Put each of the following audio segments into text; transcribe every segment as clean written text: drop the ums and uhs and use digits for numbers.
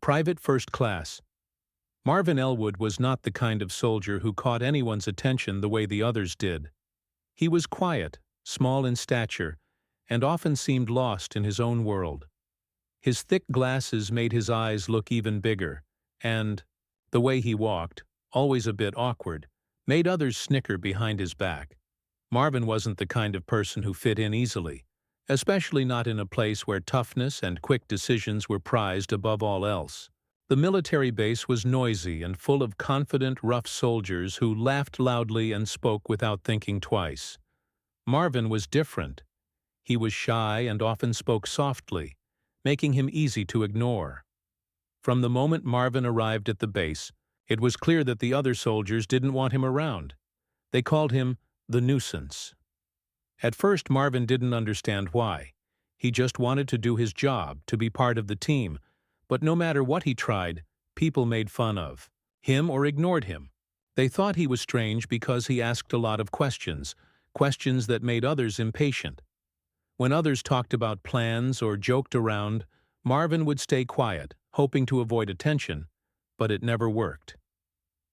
Private First Class. Marvin Elwood was not the kind of soldier who caught anyone's attention the way the others did. He was quiet, small in stature, and often seemed lost in his own world. His thick glasses made his eyes look even bigger, and the way he walked, always a bit awkward, made others snicker behind his back. Marvin wasn't the kind of person who fit in easily, especially not in a place where toughness and quick decisions were prized above all else. The military base was noisy and full of confident, rough soldiers who laughed loudly and spoke without thinking twice. Marvin was different. He was shy and often spoke softly, making him easy to ignore. From the moment Marvin arrived at the base, it was clear that the other soldiers didn't want him around. They called him the Nuisance. At first, Marvin didn't understand why. He just wanted to do his job, to be part of the team, but no matter what he tried, people made fun of him or ignored him. They thought he was strange because he asked a lot of questions that made others impatient. When others talked about plans or joked around, Marvin would stay quiet, hoping to avoid attention, but it never worked.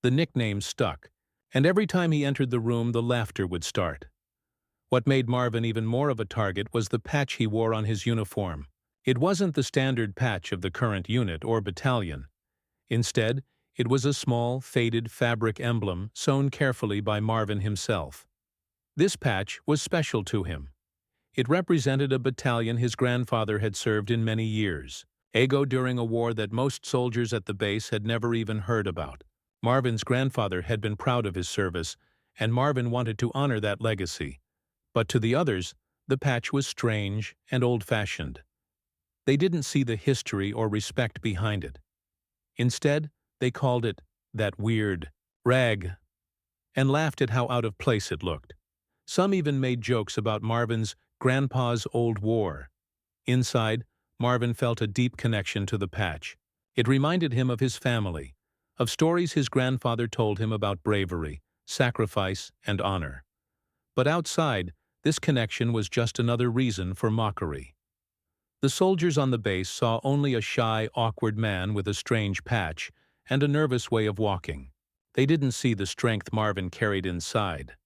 The nickname stuck, and every time he entered the room, the laughter would start. What made Marvin even more of a target was the patch he wore on his uniform. It wasn't the standard patch of the current unit or battalion. Instead, it was a small, faded fabric emblem sewn carefully by Marvin himself. This patch was special to him. It represented a battalion his grandfather had served in many years, during a war that most soldiers at the base had never even heard about. Marvin's grandfather had been proud of his service, and Marvin wanted to honor that legacy. But to the others, the patch was strange and old-fashioned. They didn't see the history or respect behind it. Instead, they called it that weird rag and laughed at how out of place it looked. Some even made jokes about Marvin's grandpa's old war. Inside, Marvin felt a deep connection to the patch. It reminded him of his family, of stories his grandfather told him about bravery, sacrifice, and honor. But outside, this connection was just another reason for mockery. The soldiers on the base saw only a shy, awkward man with a strange patch and a nervous way of walking. They didn't see the strength Marvin carried inside.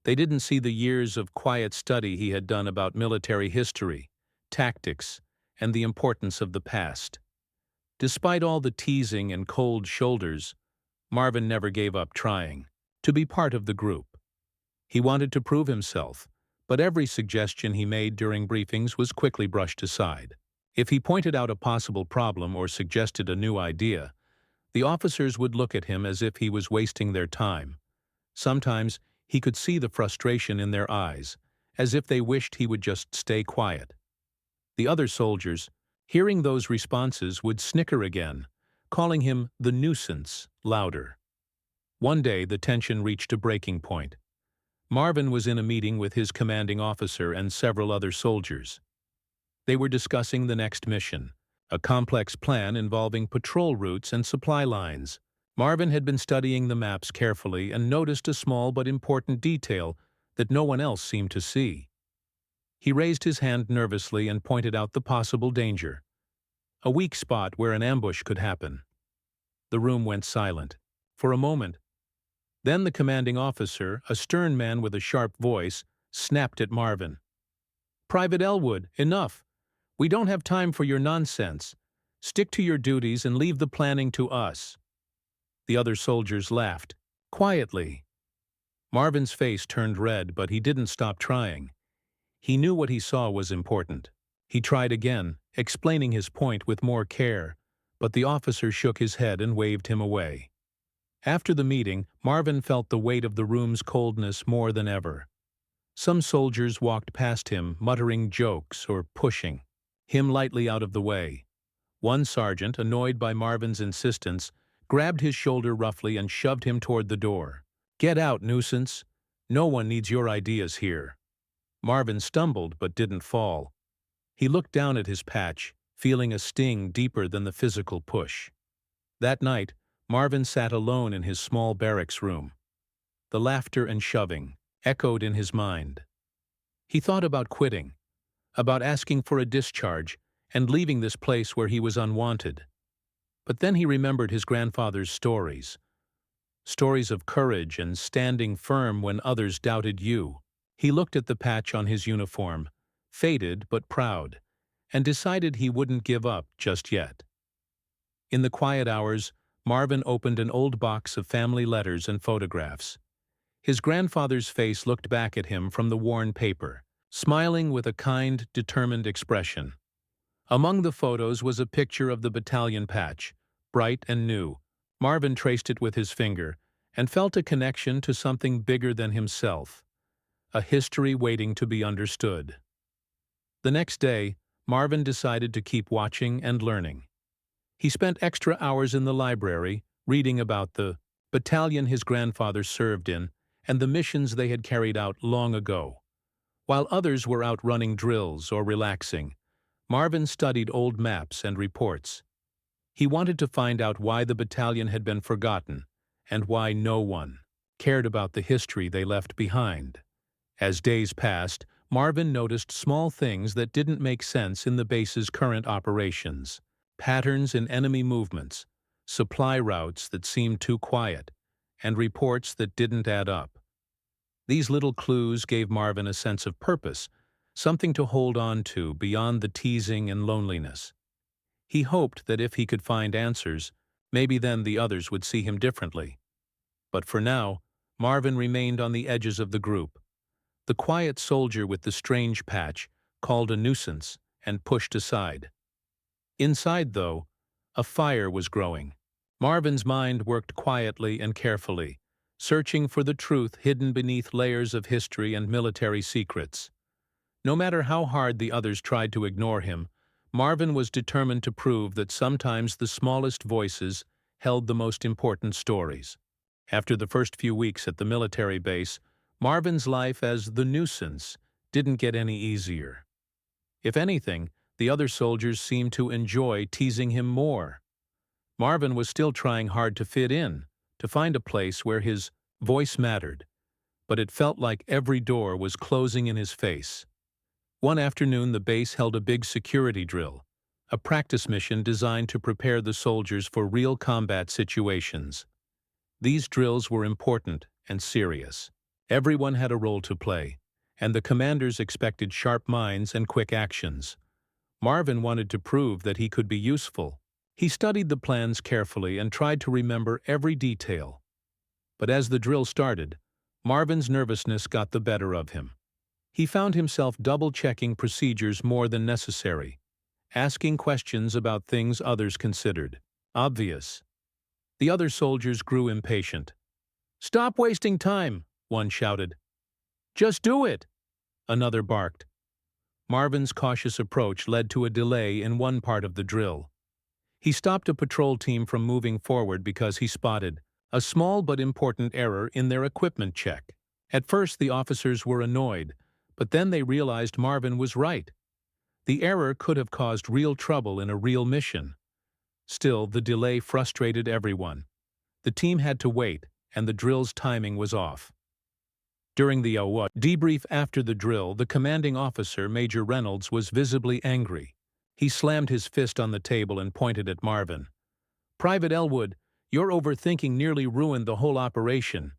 They didn't see the years of quiet study he had done about military history, tactics, and the importance of the past. Despite all the teasing and cold shoulders, Marvin never gave up trying to be part of the group. He wanted to prove himself, but every suggestion he made during briefings was quickly brushed aside. If he pointed out a possible problem or suggested a new idea, the officers would look at him as if he was wasting their time. Sometimes he could see the frustration in their eyes, as if they wished he would just stay quiet. The other soldiers, hearing those responses, would snicker again, calling him the Nuisance louder. One day the tension reached a breaking point. Marvin was in a meeting with his commanding officer and several other soldiers. They were discussing the next mission, a complex plan involving patrol routes and supply lines. Marvin had been studying the maps carefully and noticed a small but important detail that no one else seemed to see. He raised his hand nervously and pointed out the possible danger, a weak spot where an ambush could happen. The room went silent. For a moment, then the commanding officer, a stern man with a sharp voice, snapped at Marvin. "Private Elwood, enough. We don't have time for your nonsense. Stick to your duties and leave the planning to us." The other soldiers laughed, quietly. Marvin's face turned red, but he didn't stop trying. He knew what he saw was important. He tried again, explaining his point with more care, but the officer shook his head and waved him away. After the meeting, Marvin felt the weight of the room's coldness more than ever. Some soldiers walked past him, muttering jokes or pushing him lightly out of the way. One sergeant, annoyed by Marvin's insistence, grabbed his shoulder roughly and shoved him toward the door. "Get out, Nuisance. No one needs your ideas here." Marvin stumbled but didn't fall. He looked down at his patch, feeling a sting deeper than the physical push. That night, Marvin sat alone in his small barracks room. The laughter and shoving echoed in his mind. He thought about quitting, about asking for a discharge and leaving this place where he was unwanted. But then he remembered his grandfather's stories. Stories of courage and standing firm when others doubted you. He looked at the patch on his uniform, faded but proud, and decided he wouldn't give up just yet. In the quiet hours, Marvin opened an old box of family letters and photographs. His grandfather's face looked back at him from the worn paper, smiling with a kind, determined expression. Among the photos was a picture of the battalion patch, bright and new. Marvin traced it with his finger and felt a connection to something bigger than himself, a history waiting to be understood. The next day, Marvin decided to keep watching and learning. He spent extra hours in the library, reading about the battalion his grandfather served in and the missions they had carried out long ago. While others were out running drills or relaxing, Marvin studied old maps and reports. He wanted to find out why the battalion had been forgotten and why no one cared about the history they left behind. As days passed, Marvin noticed small things that didn't make sense in the base's current operations. Patterns in enemy movements, supply routes that seemed too quiet, and reports that didn't add up. These little clues gave Marvin a sense of purpose, something to hold on to beyond the teasing and loneliness. He hoped that if he could find answers, maybe then the others would see him differently. But for now, Marvin remained on the edges of the group. The quiet soldier with the strange patch, called a nuisance, and pushed aside. Inside, though, a fire was growing. Marvin's mind worked quietly and carefully, searching for the truth hidden beneath layers of history and military secrets. No matter how hard the others tried to ignore him, Marvin was determined to prove that sometimes the smallest voices held the most important stories. After the first few weeks at the military base, Marvin's life as the Nuisance didn't get any easier. If anything, the other soldiers seemed to enjoy teasing him more. Marvin was still trying hard to fit in, to find a place where his voice mattered, but it felt like every door was closing in his face. One afternoon, the base held a big security drill, a practice mission designed to prepare the soldiers for real combat situations. These drills were important and serious. Everyone had a role to play, and the commanders expected sharp minds and quick actions. Marvin wanted to prove that he could be useful. He studied the plans carefully and tried to remember every detail. But as the drill started, Marvin's nervousness got the better of him. He found himself double-checking procedures more than necessary, asking questions about things others considered obvious. The other soldiers grew impatient. "Stop wasting time," one shouted. "Just do it," another barked. Marvin's cautious approach led to a delay in one part of the drill. He stopped a patrol team from moving forward because he spotted a small but important error in their equipment check. At first, the officers were annoyed, but then they realized Marvin was right. The error could have caused real trouble in a real mission. Still, the delay frustrated everyone. The team had to wait, and the drill's timing was off. During the debrief after the drill, the commanding officer, Major Reynolds, was visibly angry. He slammed his fist on the table and pointed at Marvin. "Private Elwood, your overthinking nearly ruined the whole operation.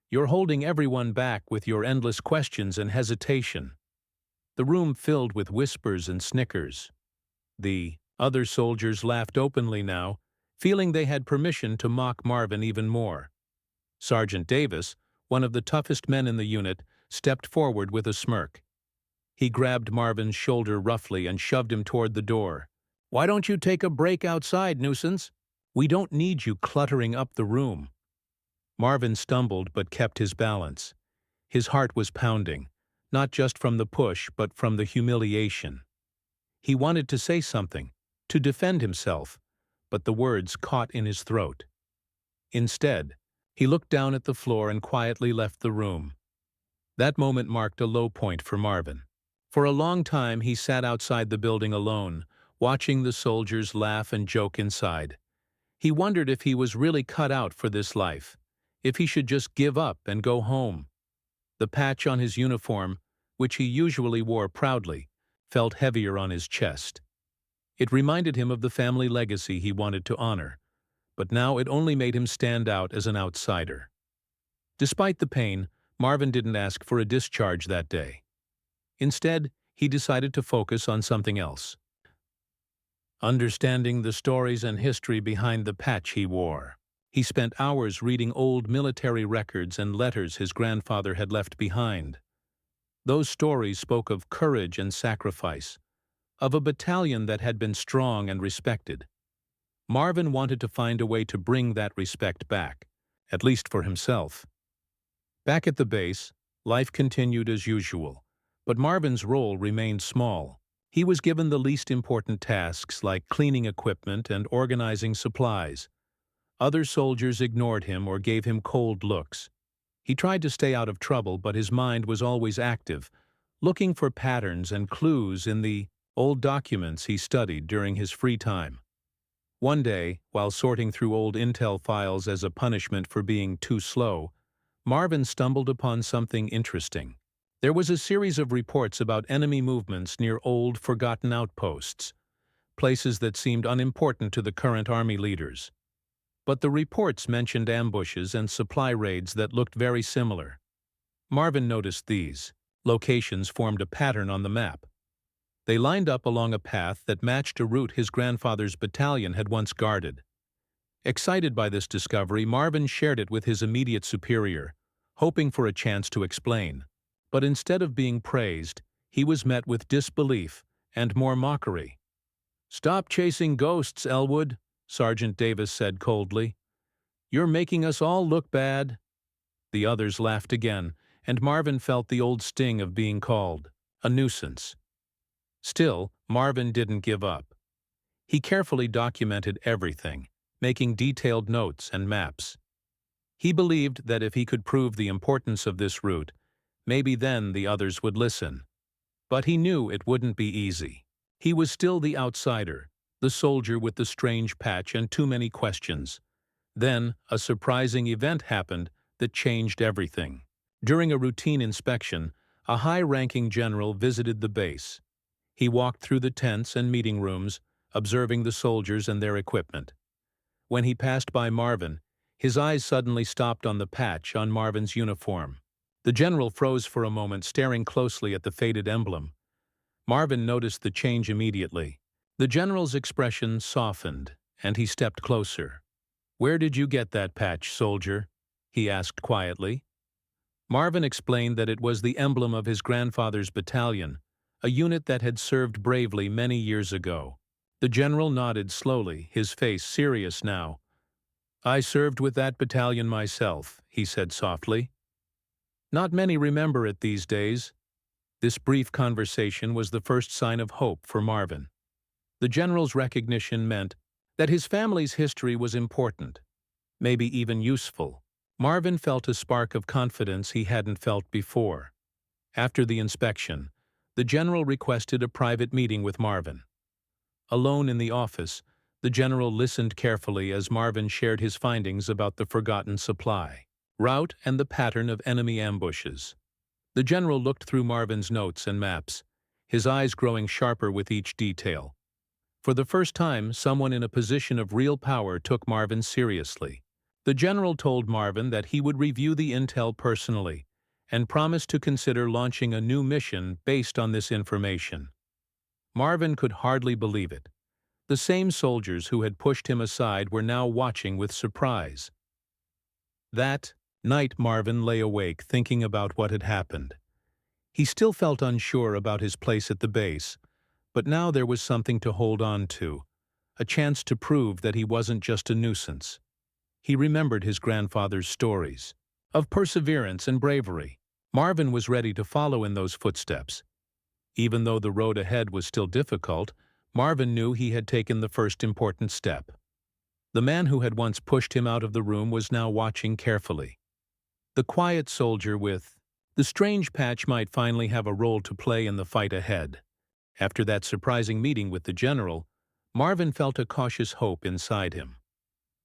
You're holding everyone back with your endless questions and hesitation." The room filled with whispers and snickers. The other soldiers laughed openly now, feeling they had permission to mock Marvin even more. Sergeant Davis, one of the toughest men in the unit, stepped forward with a smirk. He grabbed Marvin's shoulder roughly and shoved him toward the door. "Why don't you take a break outside, Nuisance? We don't need you cluttering up the room." Marvin stumbled but kept his balance. His heart was pounding, not just from the push but from the humiliation. He wanted to say something, to defend himself, but the words caught in his throat. Instead, he looked down at the floor and quietly left the room. That moment marked a low point for Marvin. For a long time he sat outside the building alone, watching the soldiers laugh and joke inside. He wondered if he was really cut out for this life, if he should just give up and go home. The patch on his uniform, which he usually wore proudly, felt heavier on his chest. It reminded him of the family legacy he wanted to honor, but now it only made him stand out as an outsider. Despite the pain, Marvin didn't ask for a discharge that day. Instead, he decided to focus on something else. Understanding the stories and history behind the patch he wore. He spent hours reading old military records and letters his grandfather had left behind. Those stories spoke of courage and sacrifice, of a battalion that had been strong and respected. Marvin wanted to find a way to bring that respect back, at least for himself. Back at the base, life continued as usual, but Marvin's role remained small. He was given the least important tasks like cleaning equipment and organizing supplies. Other soldiers ignored him or gave him cold looks. He tried to stay out of trouble, but his mind was always active, looking for patterns and clues in the old documents he studied during his free time. One day, while sorting through old intel files as a punishment for being too slow, Marvin stumbled upon something interesting. There was a series of reports about enemy movements near old, forgotten outposts, places that seemed unimportant to the current army leaders. But the reports mentioned ambushes and supply raids that looked very similar. Marvin noticed these. Locations formed a pattern on the map. They lined up along a path that matched a route his grandfather's battalion had once guarded. Excited by this discovery, Marvin shared it with his immediate superior, hoping for a chance to explain. But instead of being praised, he was met with disbelief and more mockery. "Stop chasing ghosts, Elwood," Sergeant Davis said coldly. "You're making us all look bad." The others laughed again, and Marvin felt the old sting of being called a nuisance. Still, Marvin didn't give up. He carefully documented everything, making detailed notes and maps. He believed that if he could prove the importance of this route, maybe then the others would listen. But he knew it wouldn't be easy. He was still the outsider, the soldier with the strange patch and too many questions. Then, a surprising event happened that changed everything. During a routine inspection, a high-ranking general visited the base. He walked through the tents and meeting rooms, observing the soldiers and their equipment. When he passed by Marvin, his eyes suddenly stopped on the patch on Marvin's uniform. The general froze for a moment, staring closely at the faded emblem. Marvin noticed the change immediately. The general's expression softened, and he stepped closer. "Where did you get that patch, soldier?" he asked quietly. Marvin explained that it was the emblem of his grandfather's battalion, a unit that had served bravely many years ago. The general nodded slowly, his face serious now. "I served with that battalion myself," he said softly. "Not many remember it these days." This brief conversation was the first sign of hope for Marvin. The general's recognition meant that his family's history was important, maybe even useful. Marvin felt a spark of confidence he hadn't felt before. After the inspection, the general requested a private meeting with Marvin. Alone in the office, the general listened carefully as Marvin shared his findings about the forgotten supply route and the pattern of enemy ambushes. The general looked through Marvin's notes and maps, his eyes growing sharper with each detail. For the first time, someone in a position of real power took Marvin seriously. The general told Marvin that he would review the intel personally and promised to consider launching a new mission based on this information. Marvin could hardly believe it. The same soldiers who had pushed him aside were now watching with surprise. That night, Marvin lay awake thinking about what had happened. He still felt unsure about his place at the base, but now there was something to hold on to, a chance to prove that he wasn't just a nuisance. He remembered his grandfather's stories of perseverance and bravery. Marvin was ready to follow in those footsteps. Even though the road ahead was still difficult, Marvin knew he had taken the first important step. The man who had once pushed him out of the room was now watching carefully. The quiet soldier with the strange patch might finally have a role to play in the fight ahead. After that surprising meeting with the general, Marvin felt a cautious hope inside him.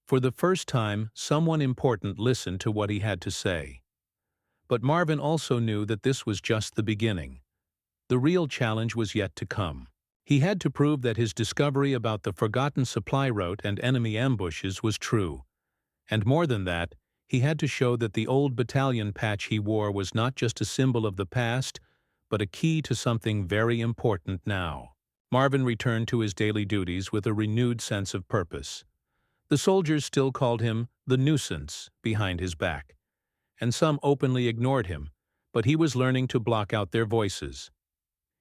For the first time, someone important listened to what he had to say. But Marvin also knew that this was just the beginning. The real challenge was yet to come. He had to prove that his discovery about the forgotten supply route and enemy ambushes was true. And more than that, he had to show that the old battalion patch he wore was not just a symbol of the past, but a key to something very important now. Marvin returned to his daily duties with a renewed sense of purpose. The soldiers still called him the Nuisance behind his back, and some openly ignored him, but he was learning to block out their voices.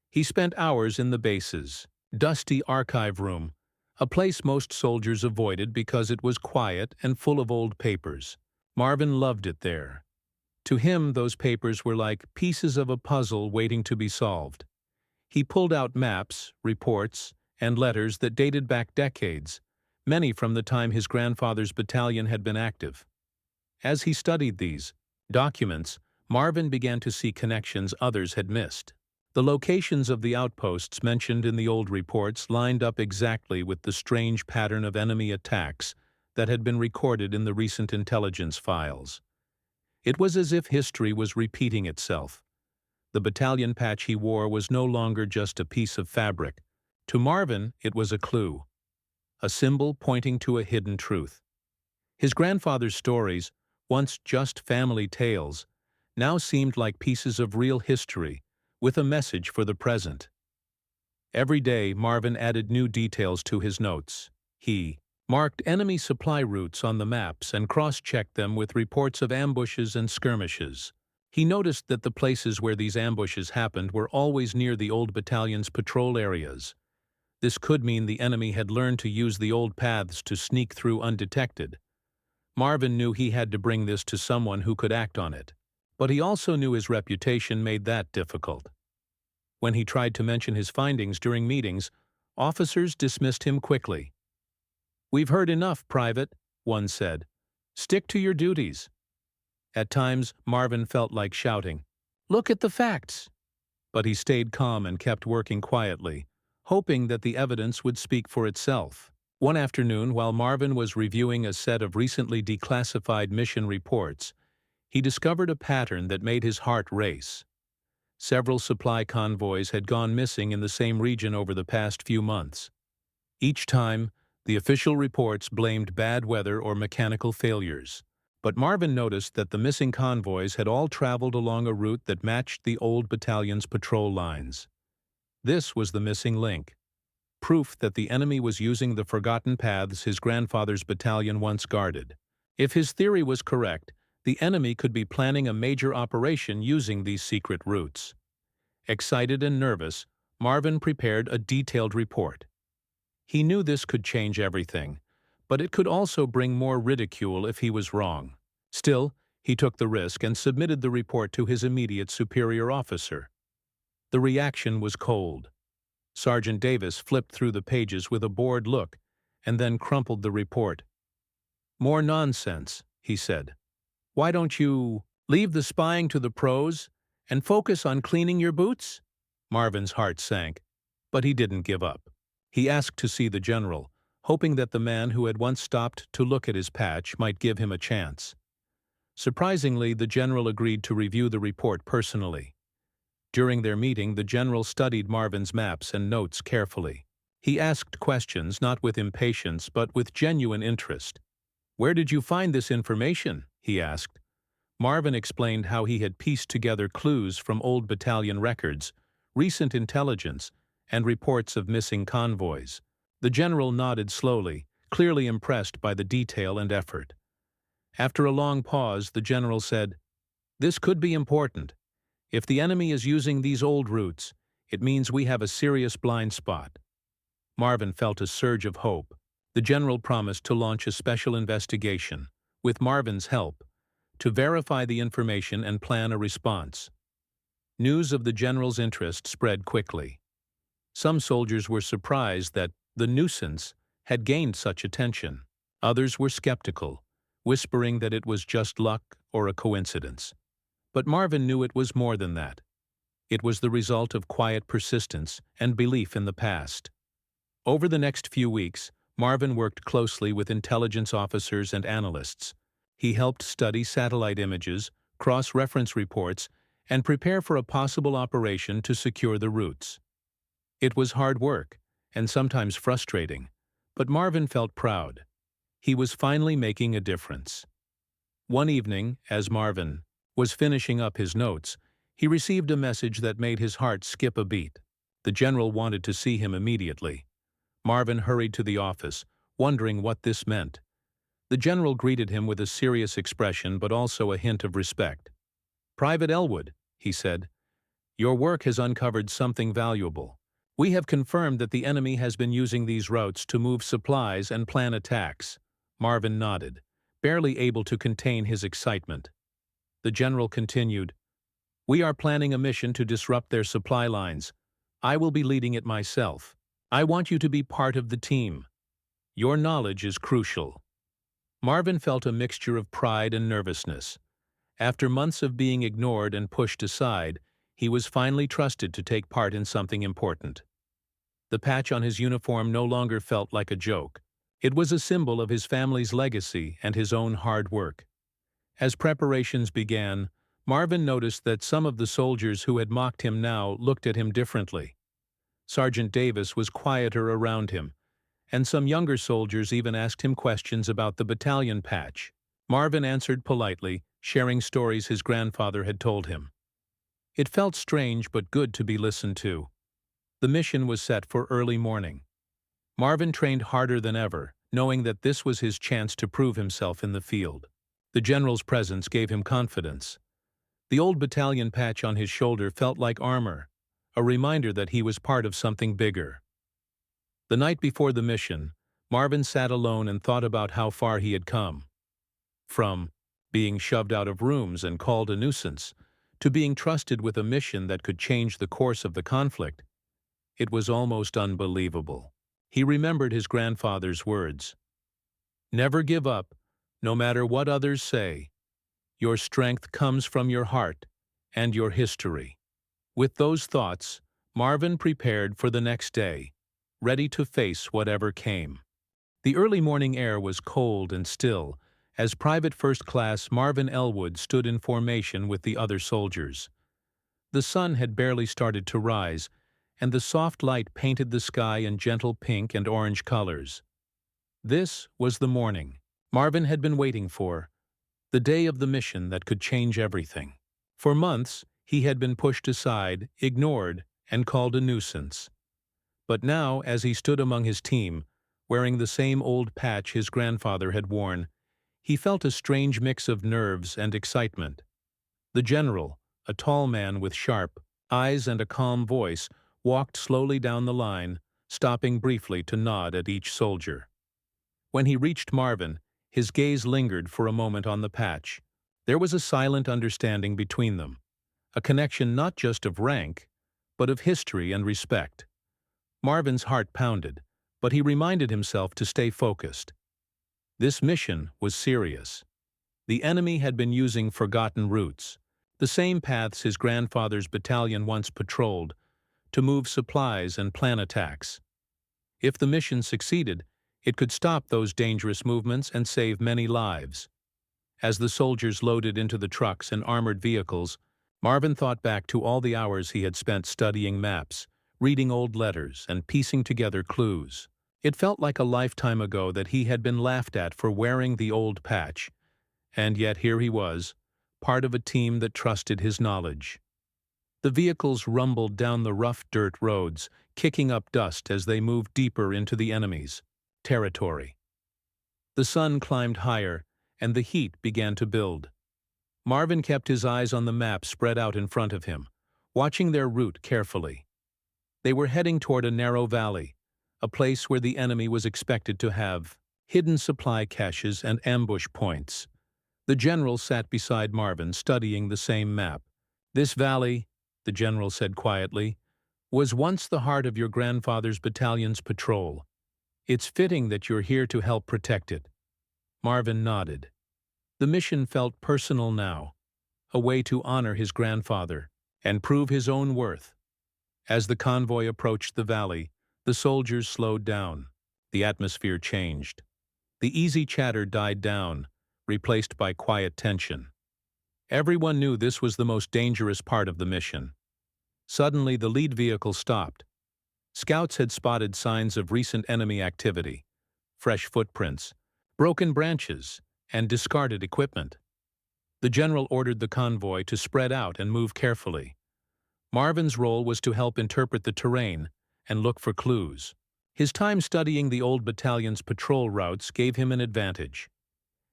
He spent hours in the base's dusty archive room, a place most soldiers avoided because it was quiet and full of old papers. Marvin loved it there. To him, those papers were like pieces of a puzzle waiting to be solved. He pulled out maps, reports, and letters that dated back decades, many from the time his grandfather's battalion had been active. As he studied these documents, Marvin began to see connections others had missed. The locations of the outposts mentioned in the old reports lined up exactly with the strange pattern of enemy attacks that had been recorded in the recent intelligence files. It was as if history was repeating itself. The battalion patch he wore was no longer just a piece of fabric. To Marvin, it was a clue, a symbol pointing to a hidden truth. His grandfather's stories, once just family tales, now seemed like pieces of real history, with a message for the present. Every day, Marvin added new details to his notes. He marked enemy supply routes on the maps and cross-checked them with reports of ambushes and skirmishes. He noticed that the places where these ambushes happened were always near the old battalion's patrol areas. This could mean the enemy had learned to use the old paths to sneak through undetected. Marvin knew he had to bring this to someone who could act on it. But he also knew his reputation made that difficult. When he tried to mention his findings during meetings, officers dismissed him quickly. "We've heard enough, Private," one said. "Stick to your duties." At times, Marvin felt like shouting, "Look at the facts!" But he stayed calm and kept working quietly, hoping that the evidence would speak for itself. One afternoon, while Marvin was reviewing a set of recently declassified mission reports, he discovered a pattern that made his heart race. Several supply convoys had gone missing in the same region over the past few months. Each time, the official reports blamed bad weather or mechanical failures. But Marvin noticed that the missing convoys had all traveled along a route that matched the old battalion's patrol lines. This was the missing link, proof that the enemy was using the forgotten paths his grandfather's battalion once guarded. If his theory was correct, the enemy could be planning a major operation using these secret routes. Excited and nervous, Marvin prepared a detailed report. He knew this could change everything, but it could also bring more ridicule if he was wrong. Still, he took the risk and submitted the report to his immediate superior officer. The reaction was cold. Sergeant Davis flipped through the pages with a bored look and then crumpled the report. "More nonsense," he said. "Why don't you leave the spying to the pros and focus on cleaning your boots?" Marvin's heart sank, but he didn't give up. He asked to see the general, hoping that the man who had once stopped to look at his patch might give him a chance. Surprisingly, the general agreed to review the report personally. During their meeting, the general studied Marvin's maps and notes carefully. He asked questions not with impatience but with genuine interest. "Where did you find this information?" he asked. Marvin explained how he had pieced together clues from old battalion records, recent intelligence, and reports of missing convoys. The general nodded slowly, clearly impressed by the detail and effort. After a long pause, the general said, "This could be important. If the enemy is using these old routes, it means we have a serious blind spot." Marvin felt a surge of hope. The general promised to launch a special investigation, with Marvin's help, to verify the information and plan a response. News of the general's interest spread quickly. Some soldiers were surprised that the Nuisance had gained such attention. Others were skeptical, whispering that it was just luck or a coincidence. But Marvin knew it was more than that. It was the result of quiet persistence and belief in the past. Over the next few weeks, Marvin worked closely with intelligence officers and analysts. He helped study satellite images, cross-reference reports, and prepare for a possible operation to secure the routes. It was hard work, and sometimes frustrating, but Marvin felt proud. He was finally making a difference. One evening, as Marvin was finishing up his notes, he received a message that made his heart skip a beat. The general wanted to see him immediately. Marvin hurried to the office, wondering what this meant. The general greeted him with a serious expression but also a hint of respect. "Private Elwood," he said, "your work has uncovered something valuable. We have confirmed that the enemy has been using these routes to move supplies and plan attacks." Marvin nodded, barely able to contain his excitement. The general continued, "We are planning a mission to disrupt their supply lines. I will be leading it myself. I want you to be part of the team. Your knowledge is crucial." Marvin felt a mixture of pride and nervousness. After months of being ignored and pushed aside, he was finally trusted to take part in something important. The patch on his uniform no longer felt like a joke. It was a symbol of his family's legacy and his own hard work. As preparations began, Marvin noticed that some of the soldiers who had mocked him now looked at him differently. Sergeant Davis was quieter around him, and some younger soldiers even asked him questions about the battalion patch. Marvin answered politely, sharing stories his grandfather had told him. It felt strange but good to be listened to. The mission was set for early morning. Marvin trained harder than ever, knowing that this was his chance to prove himself in the field. The general's presence gave him confidence. The old battalion patch on his shoulder felt like armor, a reminder that he was part of something bigger. The night before the mission, Marvin sat alone and thought about how far he had come. From being shoved out of rooms and called a nuisance, to being trusted with a mission that could change the course of the conflict. It was almost unbelievable. He remembered his grandfather's words. "Never give up, no matter what others say. Your strength comes from your heart and your history." With those thoughts, Marvin prepared for the next day, ready to face whatever came. The early morning air was cold and still, as Private First Class Marvin Elwood stood in formation with the other soldiers. The sun had barely started to rise, and the soft light painted the sky in gentle pink and orange colors. This was the morning Marvin had been waiting for, the day of the mission that could change everything. For months, he had been pushed aside, ignored, and called a nuisance. But now, as he stood among his team, wearing the same old patch his grandfather had worn, he felt a strange mix of nerves and excitement. The general, a tall man with sharp eyes and a calm voice, walked slowly down the line, stopping briefly to nod at each soldier. When he reached Marvin, his gaze lingered for a moment on the patch. There was a silent understanding between them, a connection not just of rank, but of history and respect. Marvin's heart pounded, but he reminded himself to stay focused. This mission was serious. The enemy had been using forgotten routes, the same paths his grandfather's battalion once patrolled, to move supplies and plan attacks. If the mission succeeded, it could stop those dangerous movements and save many lives. As the soldiers loaded into the trucks and armored vehicles, Marvin thought back to all the hours he had spent studying maps, reading old letters, and piecing together clues. It felt like a lifetime ago that he had been laughed at for wearing the old patch, and yet here he was, part of a team that trusted his knowledge. The vehicles rumbled down the rough dirt roads, kicking up dust as they moved deeper into the enemy's territory. The sun climbed higher, and the heat began to build. Marvin kept his eyes on the map spread out in front of him, watching their route carefully. They were heading toward a narrow valley, a place where the enemy was expected to have hidden supply caches and ambush points. The general sat beside Marvin, studying the same map. "This valley," the general said quietly, "was once the heart of your grandfather's battalion's patrol. It's fitting that you're here to help protect it." Marvin nodded. The mission felt personal now, a way to honor his grandfather and prove his own worth. As the convoy approached the valley, the soldiers slowed down. The atmosphere changed. The easy chatter died down, replaced by quiet tension. Everyone knew this was the most dangerous part of the mission. Suddenly, the lead vehicle stopped. Scouts had spotted signs of recent enemy activity: fresh footprints, broken branches, and discarded equipment. The general ordered the convoy to spread out and move carefully. Marvin's role was to help interpret the terrain and look for clues. His time studying the old battalion's patrol routes gave him an advantage.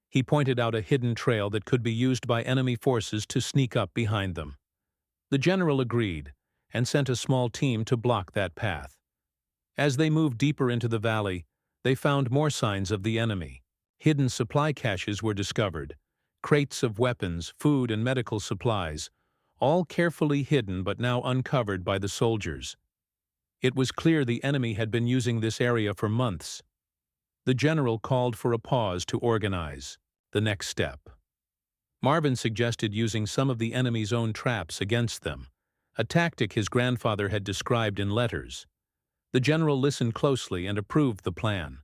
He pointed out a hidden trail that could be used by enemy forces to sneak up behind them. The general agreed and sent a small team to block that path. As they moved deeper into the valley, they found more signs of the enemy. Hidden supply caches were discovered, crates of weapons, food, and medical supplies, all carefully hidden but now uncovered by the soldiers. It was clear the enemy had been using this area for months. The general called for a pause to organize the next step. Marvin suggested using some of the enemy's own traps against them, a tactic his grandfather had described in letters. The general listened closely and approved the plan.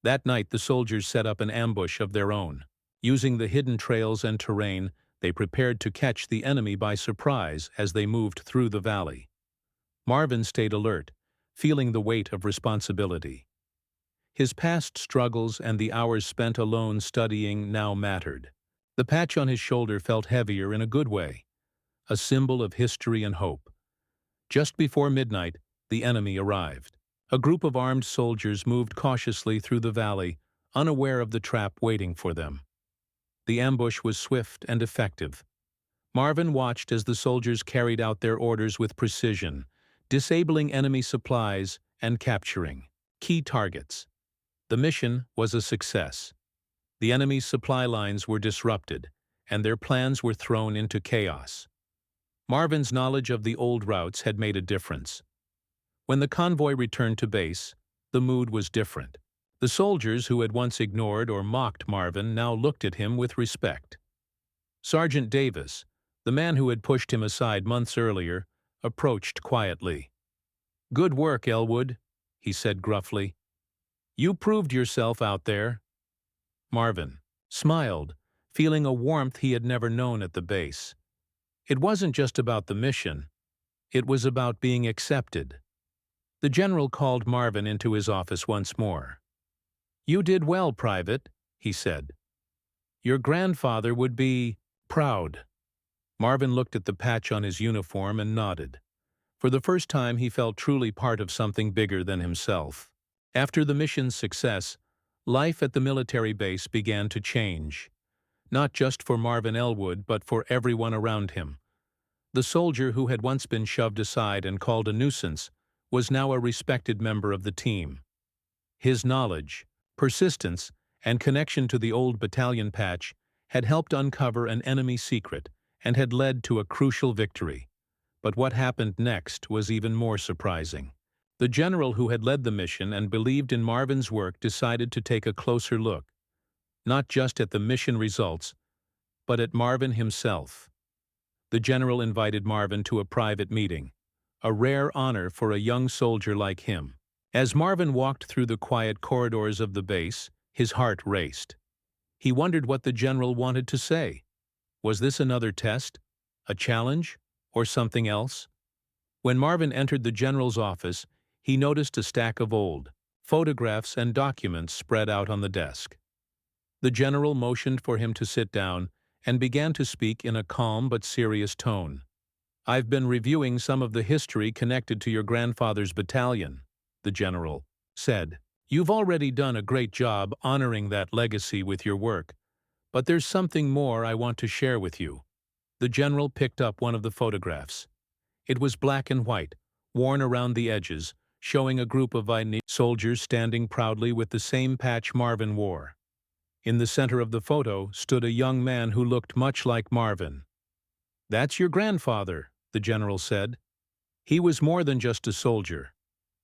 That night the soldiers set up an ambush of their own. Using the hidden trails and terrain, they prepared to catch the enemy by surprise as they moved through the valley. Marvin stayed alert, feeling the weight of responsibility. His past struggles and the hours spent alone studying now mattered. The patch on his shoulder felt heavier in a good way, a symbol of history and hope. Just before midnight, the enemy arrived. A group of armed soldiers moved cautiously through the valley, unaware of the trap waiting for them. The ambush was swift and effective. Marvin watched as the soldiers carried out their orders with precision, disabling enemy supplies and capturing key targets. The mission was a success. The enemy's supply lines were disrupted, and their plans were thrown into chaos. Marvin's knowledge of the old routes had made a difference. When the convoy returned to base, the mood was different. The soldiers who had once ignored or mocked Marvin now looked at him with respect. Sergeant Davis, the man who had pushed him aside months earlier, approached quietly. "Good work, Elwood," he said gruffly. "You proved yourself out there." Marvin smiled, feeling a warmth he had never known at the base. It wasn't just about the mission. It was about being accepted. The general called Marvin into his office once more. "You did well, Private," he said. "Your grandfather would be proud." Marvin looked at the patch on his uniform and nodded. For the first time, he felt truly part of something bigger than himself. After the mission's success, life at the military base began to change. Not just for Marvin Elwood, but for everyone around him. The soldier who had once been shoved aside and called a nuisance was now a respected member of the team. His knowledge, persistence, and connection to the old battalion patch had helped uncover an enemy secret and had led to a crucial victory. But what happened next was even more surprising. The general who had led the mission and believed in Marvin's work decided to take a closer look, not just at the mission results, but at Marvin himself. The general invited Marvin to a private meeting, a rare honor for a young soldier like him. As Marvin walked through the quiet corridors of the base, his heart raced. He wondered what the general wanted to say. Was this another test, a challenge, or something else? When Marvin entered the general's office, he noticed a stack of old photographs and documents spread out on the desk. The general motioned for him to sit down and began to speak in a calm but serious tone. "I've been reviewing some of the history connected to your grandfather's battalion," the general said. "You've already done a great job honoring that legacy with your work, but there's something more I want to share with you." The general picked up one of the photographs. It was black and white, worn around the edges, showing a group of Vietnamese soldiers standing proudly with the same patch Marvin wore. In the center of the photo stood a young man who looked much like Marvin. "That's your grandfather," the general said. "He was more than just a soldier.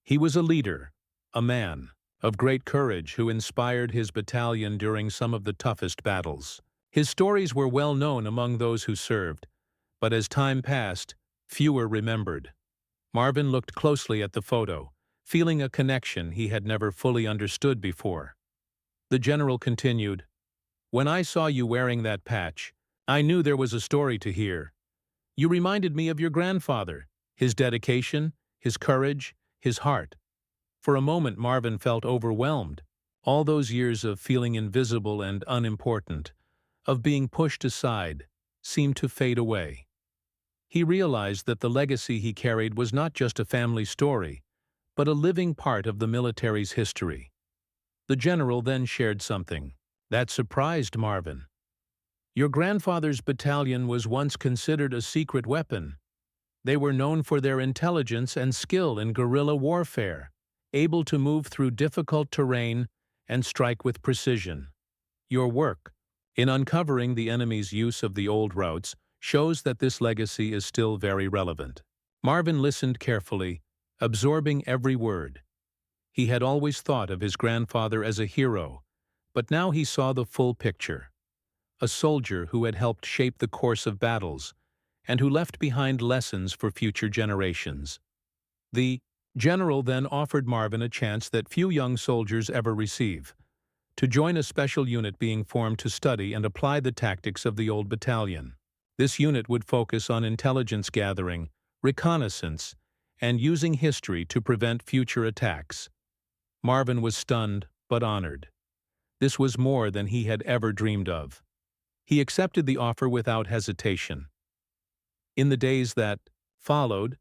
He was a leader, a man of great courage who inspired his battalion during some of the toughest battles. His stories were well known among those who served, but as time passed, fewer remembered." Marvin looked closely at the photo, feeling a connection he had never fully understood before. The general continued, "When I saw you wearing that patch, I knew there was a story to hear. You reminded me of your grandfather, his dedication, his courage, his heart. For a moment Marvin felt overwhelmed. All those years of feeling invisible and unimportant, of being pushed aside, seemed to fade away. He realized that the legacy he carried was not just a family story, but a living part of the military's history. The general then shared something that surprised Marvin. "Your grandfather's battalion was once considered a secret weapon. They were known for their intelligence and skill in guerrilla warfare, able to move through difficult terrain and strike with precision. Your work in uncovering the enemy's use of the old routes shows that this legacy is still very relevant." Marvin listened carefully, absorbing every word. He had always thought of his grandfather as a hero, but now he saw the full picture. A soldier who had helped shape the course of battles, and who left behind lessons for future generations. The general then offered Marvin a chance that few young soldiers ever receive, to join a special unit being formed to study and apply the tactics of the old battalion. This unit would focus on intelligence gathering, reconnaissance, and using history to prevent future attacks. Marvin was stunned but honored. This was more than he had ever dreamed of. He accepted the offer without hesitation. In the days that followed,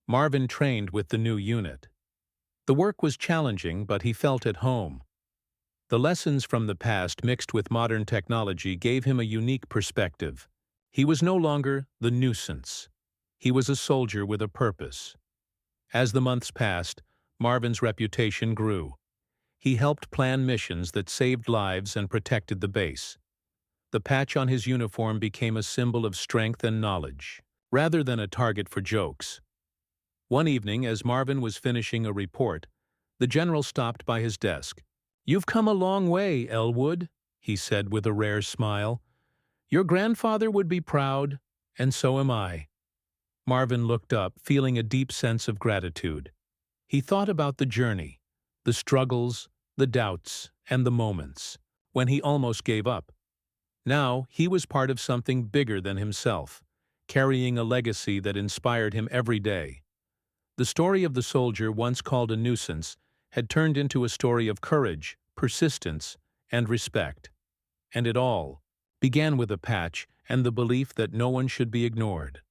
Marvin trained with the new unit. The work was challenging, but he felt at home. The lessons from the past mixed with modern technology gave him a unique perspective. He was no longer the nuisance. He was a soldier with a purpose. As the months passed, Marvin's reputation grew. He helped plan missions that saved lives and protected the base. The patch on his uniform became a symbol of strength and knowledge, rather than a target for jokes. One evening, as Marvin was finishing a report, the general stopped by his desk. "You've come a long way, Elwood," he said with a rare smile. "Your grandfather would be proud, and so am I." Marvin looked up, feeling a deep sense of gratitude. He thought about the journey, the struggles, the doubts, and the moments when he almost gave up. Now he was part of something bigger than himself, carrying a legacy that inspired him every day. The story of the soldier once called a nuisance had turned into a story of courage, persistence, and respect. And it all began with a patch and the belief that no one should be ignored.